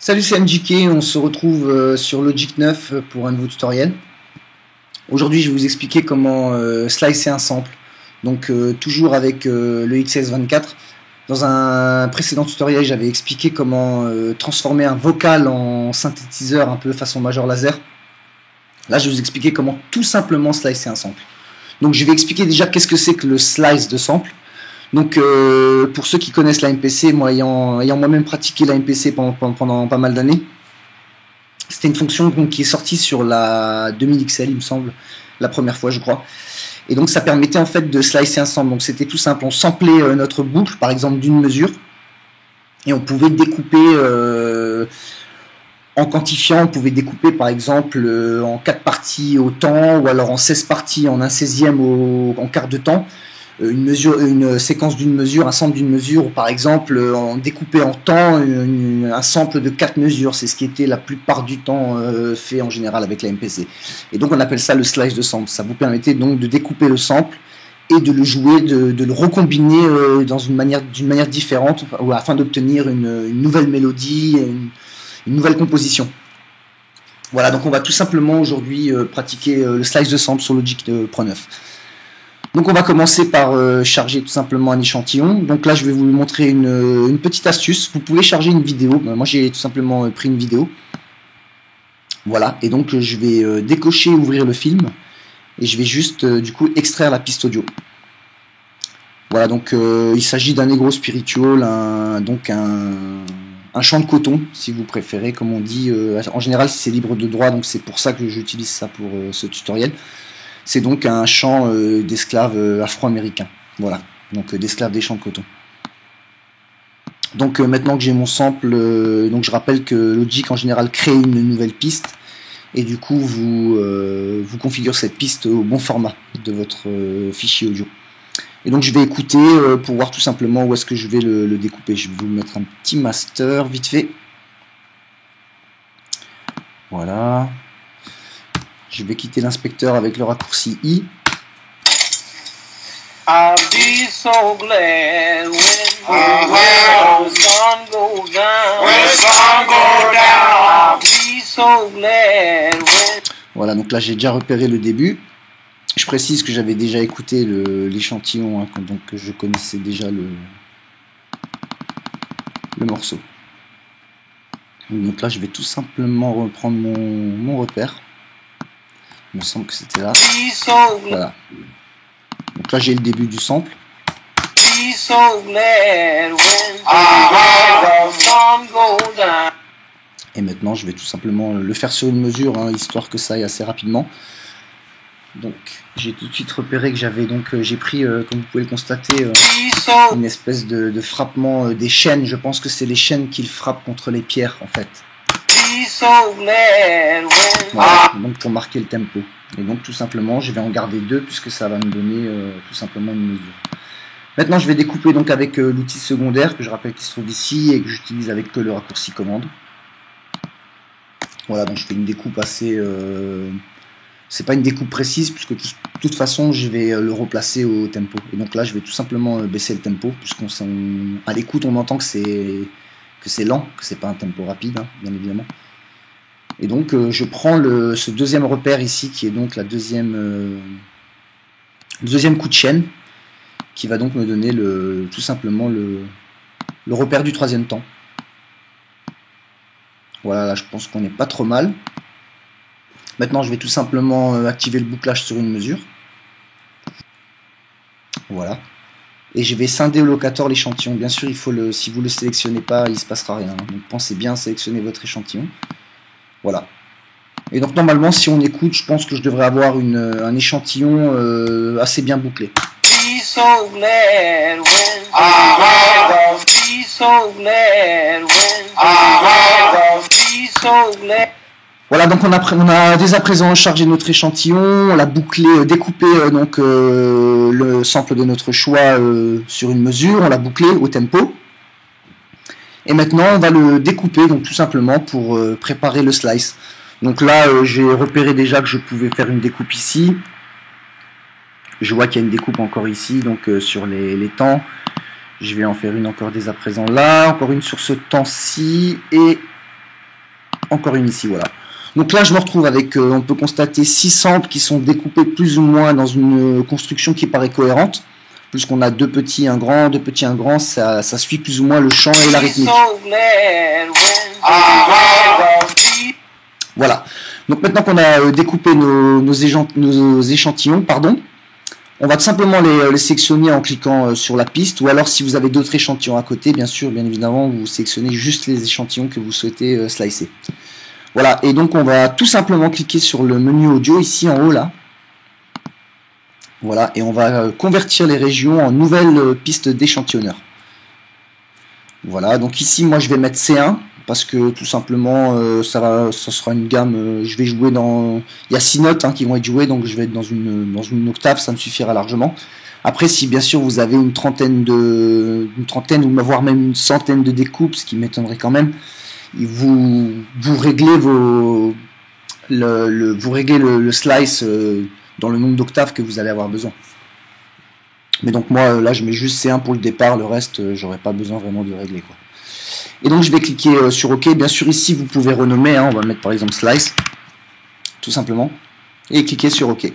Salut, c'est MJK, on se retrouve sur Logic 9 pour un nouveau tutoriel. Aujourd'hui, je vais vous expliquer comment slicer un sample. Donc toujours avec le XS24. Dans un précédent tutoriel, j'avais expliqué comment transformer un vocal en synthétiseur un peu façon Major Laser. Là, je vais vous expliquer comment tout simplement slicer un sample. Donc je vais expliquer déjà qu'est-ce que c'est que le slice de sample. Donc pour ceux qui connaissent la MPC, moi ayant moi-même pratiqué la MPC pendant pas mal d'années, c'était une fonction donc, qui est sortie sur la 2000 XL il me semble, la première fois je crois. Et donc ça permettait en fait de slicer un sample. Donc c'était tout simple, on samplait notre boucle par exemple d'une mesure et on pouvait découper en quantifiant, on pouvait découper par exemple en 4 parties au temps ou alors en 16 parties en 1/16 en quart de temps. Une séquence d'une mesure, un sample d'une mesure, ou par exemple en découper en temps un sample de 4 mesures, c'est ce qui était la plupart du temps fait en général avec la MPC. Et donc on appelle ça le slice de sample. Ça vous permettait donc de découper le sample et de le jouer, de le recombiner d'une manière différente afin d'obtenir une nouvelle mélodie, une nouvelle composition. Voilà, donc on va tout simplement aujourd'hui pratiquer le slice de sample sur Logic Pro 9. Donc on va commencer par charger tout simplement un échantillon. Donc là je vais vous montrer une petite astuce. Vous pouvez charger une vidéo. Moi j'ai tout simplement pris une vidéo. Voilà, et donc je vais décocher, ouvrir le film. Et je vais juste du coup extraire la piste audio. Voilà, donc il s'agit d'un Negro Spiritual, donc un chant de coton si vous préférez, comme on dit. En général c'est libre de droit, donc c'est pour ça que j'utilise ça pour ce tutoriel. C'est donc un chant d'esclaves afro-américains. Voilà, donc d'esclaves des champs de coton. Donc maintenant que j'ai mon sample, donc je rappelle que Logic en général crée une nouvelle piste et du coup vous configurez cette piste au bon format de votre fichier audio. Et donc je vais écouter pour voir tout simplement où est-ce que je vais le découper. Je vais vous mettre un petit master vite fait. Voilà. Je vais quitter l'inspecteur avec le raccourci I. I'll be so glad when the sun goes down. When the sun goes down. I'll be so glad when... Voilà, donc là j'ai déjà repéré le début. Je précise que j'avais déjà écouté l'échantillon, hein, donc je connaissais déjà le morceau. Donc là je vais tout simplement reprendre mon repère. Il me semble que c'était là. Voilà. Donc là j'ai le début du sample. Et maintenant je vais tout simplement le faire sur une mesure, hein, histoire que ça aille assez rapidement. Donc j'ai tout de suite repéré que j'ai pris, comme vous pouvez le constater, une espèce de frappement des chaînes. Je pense que c'est les chaînes qu'il frappe contre les pierres en fait. Voilà, donc pour marquer le tempo. Et donc tout simplement je vais en garder deux puisque ça va me donner tout simplement une mesure. Maintenant je vais découper donc avec l'outil secondaire que je rappelle qu'il se trouve ici et que j'utilise avec le raccourci commande. Voilà, donc je fais une découpe assez... c'est pas une découpe précise puisque de toute façon je vais le replacer au tempo. Et donc là je vais tout simplement baisser le tempo puisqu'à l'écoute on entend que c'est lent, que c'est pas un tempo rapide, hein, bien évidemment. Et donc je prends ce deuxième repère ici qui est donc la deuxième coup de chaîne qui va donc me donner tout simplement le repère du troisième temps. Voilà, là je pense qu'on n'est pas trop mal. Maintenant je vais tout simplement activer le bouclage sur une mesure. Voilà. Et je vais scinder au locator l'échantillon. Bien sûr, si vous ne le sélectionnez pas, il ne se passera rien. Donc pensez bien à sélectionner votre échantillon. Voilà. Et donc normalement, si on écoute, je pense que je devrais avoir un échantillon assez bien bouclé. Voilà, donc on a dès à présent chargé notre échantillon, on l'a bouclé, découpé donc le sample de notre choix sur une mesure, on l'a bouclé au tempo. Et maintenant on va le découper donc tout simplement pour préparer le slice. Donc là j'ai repéré déjà que je pouvais faire une découpe ici. Je vois qu'il y a une découpe encore ici, donc sur les temps. Je vais en faire une encore dès à présent là, encore une sur ce temps-ci et encore une ici, voilà. Donc là, je me retrouve avec, on peut constater 6 samples qui sont découpés plus ou moins dans une construction qui paraît cohérente. Puisqu'on a 2 petits, 1 grand, 2 petits, 1 grand, ça suit plus ou moins le chant et la rythmique. Voilà. Donc maintenant qu'on a découpé nos échantillons, pardon, on va tout simplement les sélectionner en cliquant sur la piste, ou alors si vous avez d'autres échantillons à côté, bien sûr, bien évidemment, vous sélectionnez juste les échantillons que vous souhaitez slicer. Voilà, et donc on va tout simplement cliquer sur le menu audio ici en haut là. Voilà, et on va convertir les régions en nouvelles pistes d'échantillonneurs. Voilà, donc ici moi je vais mettre C1 parce que tout simplement ça sera une gamme. Je vais jouer dans, il y a 6 notes qui vont être jouées, donc je vais être dans une octave, ça me suffira largement. Après, si bien sûr vous avez une trentaine ou voire même une centaine de découpes, ce qui m'étonnerait quand même, vous réglez le slice dans le nombre d'octaves que vous allez avoir besoin. Mais donc moi là je mets juste C1 pour le départ, le reste j'aurais pas besoin vraiment de régler quoi. Et donc je vais cliquer sur OK. Bien sûr ici vous pouvez renommer, on va mettre par exemple Slice, tout simplement, et cliquer sur OK.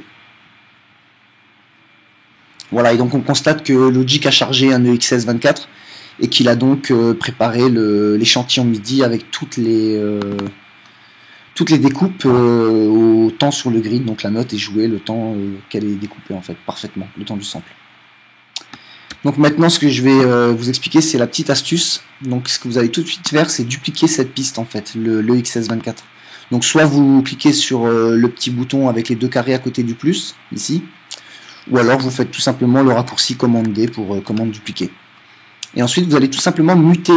Voilà, et donc on constate que Logic a chargé un EXS24 et qu'il a donc préparé l'échantillon MIDI avec toutes les découpes au temps sur le grid, donc la note est jouée le temps qu'elle est découpée en fait, parfaitement, le temps du sample. Donc maintenant ce que je vais vous expliquer c'est la petite astuce. Donc ce que vous allez tout de suite faire c'est dupliquer cette piste en fait, le XS24. Donc soit vous cliquez sur le petit bouton avec les 2 carrés à côté du plus, ici, ou alors vous faites tout simplement le raccourci commande D pour commande dupliquer. Et ensuite vous allez tout simplement muter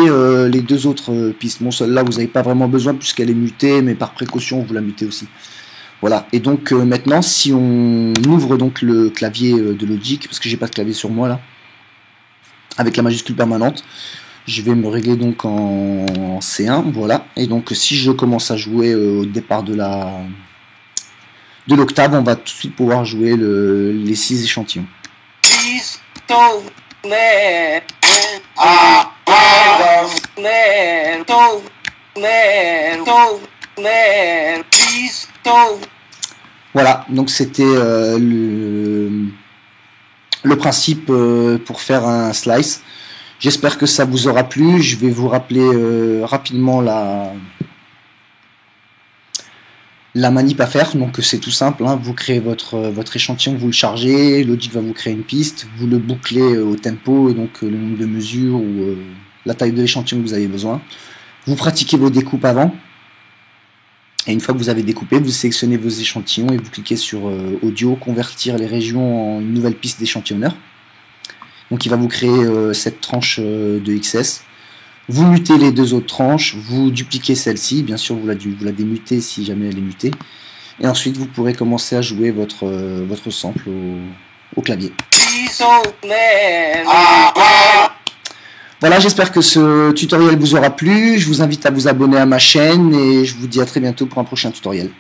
les 2 autres pistes. Bon, celle-là vous n'avez pas vraiment besoin puisqu'elle est mutée, mais par précaution vous la mutez aussi. Voilà, et donc maintenant si on ouvre donc le clavier de Logic, parce que j'ai pas de clavier sur moi là, avec la majuscule permanente, je vais me régler donc en C1, voilà, et donc si je commence à jouer au départ de l'octave, on va tout de suite pouvoir jouer les 6 échantillons. Voilà, donc c'était le principe pour faire un slice. J'espère que ça vous aura plu. Je vais vous rappeler rapidement la manip à faire. Donc c'est tout simple, vous créez votre échantillon, vous le chargez, Logic va vous créer une piste, vous le bouclez au tempo et donc le nombre de mesures ou la taille de l'échantillon que vous avez besoin. Vous pratiquez vos découpes avant. Et une fois que vous avez découpé, vous sélectionnez vos échantillons et vous cliquez sur audio, convertir les régions en une nouvelle piste d'échantillonneur. Donc il va vous créer cette tranche de XS. Vous mutez les 2 autres tranches, vous dupliquez celle-ci, bien sûr vous la démutez si jamais elle est mutée. Et ensuite vous pourrez commencer à jouer votre sample au clavier. Voilà, j'espère que ce tutoriel vous aura plu. Je vous invite à vous abonner à ma chaîne et je vous dis à très bientôt pour un prochain tutoriel.